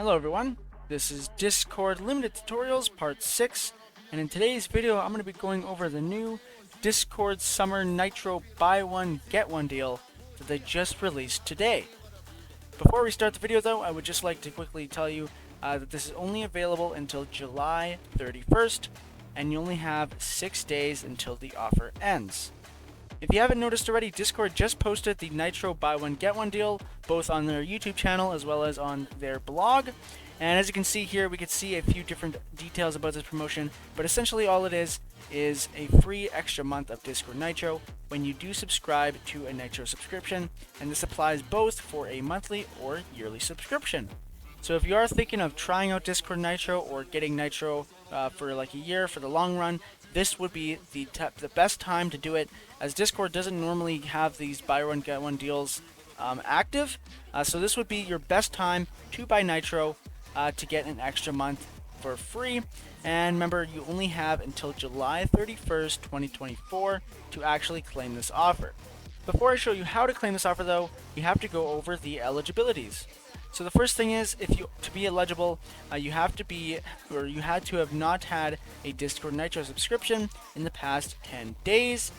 Hello everyone, this is Discord Limited Tutorials Part 6, and in today's video I'm going to be going over the new Discord Summer Nitro Buy One Get One deal that they just released today. Before we start the video though, I would just like to quickly tell you that this is only available until July 31st, and you only have 6 days until the offer ends. If you haven't noticed already, Discord just posted the Nitro Buy One Get One deal, both on their YouTube channel as well as on their blog. And as you can see here, we can see a few different details about this promotion, but essentially all it is a free extra month of Discord Nitro when you do subscribe to a Nitro subscription, and this applies both for a monthly or yearly subscription. So if you are thinking of trying out Discord Nitro or getting Nitro for like a year for the long run, this would be the best time to do it, as Discord doesn't normally have these buy one get one deals active. So this would be your best time to buy Nitro to get an extra month for free. And remember, you only have until July 31st, 2024 to actually claim this offer. Before I show you how to claim this offer though, you have to go over the eligibilities. So the first thing is, to be eligible, you had to have not had a Discord Nitro subscription in the past 10 days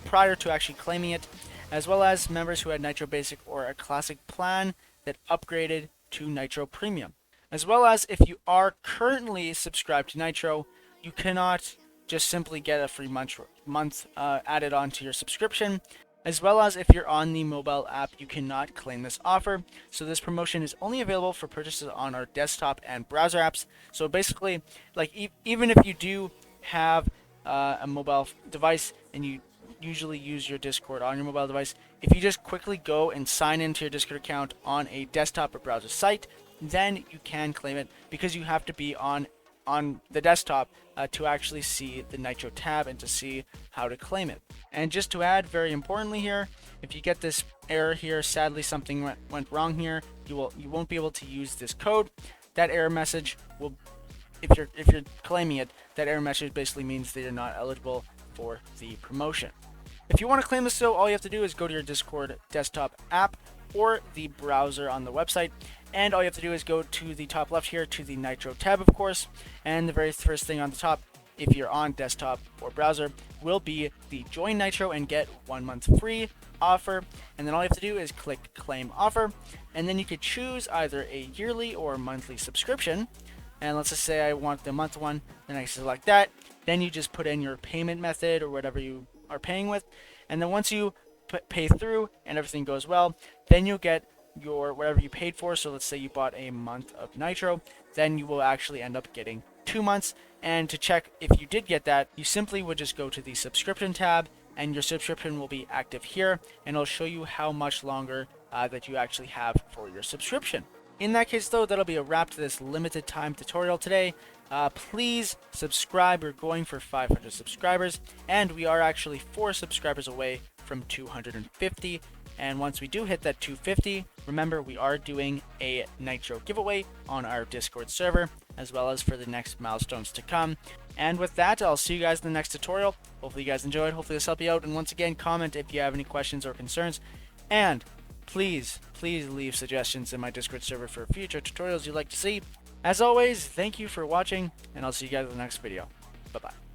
prior to actually claiming it, as well as members who had Nitro Basic or a Classic plan that upgraded to Nitro Premium. As well as if you are currently subscribed to Nitro, you cannot just simply get a free month added onto your subscription. As well as if you're on the mobile app, you cannot claim this offer. So this promotion is only available for purchases on our desktop and browser apps. So basically, like even if you do have a mobile device and you usually use your Discord on your mobile device, if you just quickly go and sign into your Discord account on a desktop or browser site, then you can claim it, because you have to be on the desktop to actually see the Nitro tab and to see how to claim it. And just to add, very importantly here, if you get this error here, sadly something went wrong here, you won't be able to use this code. That error message will, if you're claiming it, that error message basically means that you're not eligible for the promotion. If you want to claim this though, all you have to do is go to your Discord desktop app or the browser on the website, and all you have to do is go to the top left here to the Nitro tab, of course, and the very first thing on the top, if you're on desktop or browser, will be the Join Nitro and Get 1 month free offer. And then all you have to do is click Claim Offer, and then you could choose either a yearly or monthly subscription. And let's just say I want the month one, then I select that. Then you just put in your payment method or whatever you are paying with, and then once you pay through and everything goes well, then you'll get your whatever you paid for. So let's say you bought a month of Nitro, then you will actually end up getting 2 months. And to check if you did get that, you simply would just go to the subscription tab, and your subscription will be active here, and it'll show you how much longer that you actually have for your subscription. In that case though, that'll be a wrap to this limited time tutorial today. Please subscribe. We're going for 500 subscribers, and we are actually 4 subscribers away from 250. And once we do hit that 250, remember, we are doing a Nitro giveaway on our Discord server, as well as for the next milestones to come. And with that, I'll see you guys in the next tutorial. Hopefully you guys enjoyed. Hopefully this helped you out. And once again, comment if you have any questions or concerns. And please leave suggestions in my Discord server for future tutorials you'd like to see. As always, thank you for watching, and I'll see you guys in the next video. Bye-bye.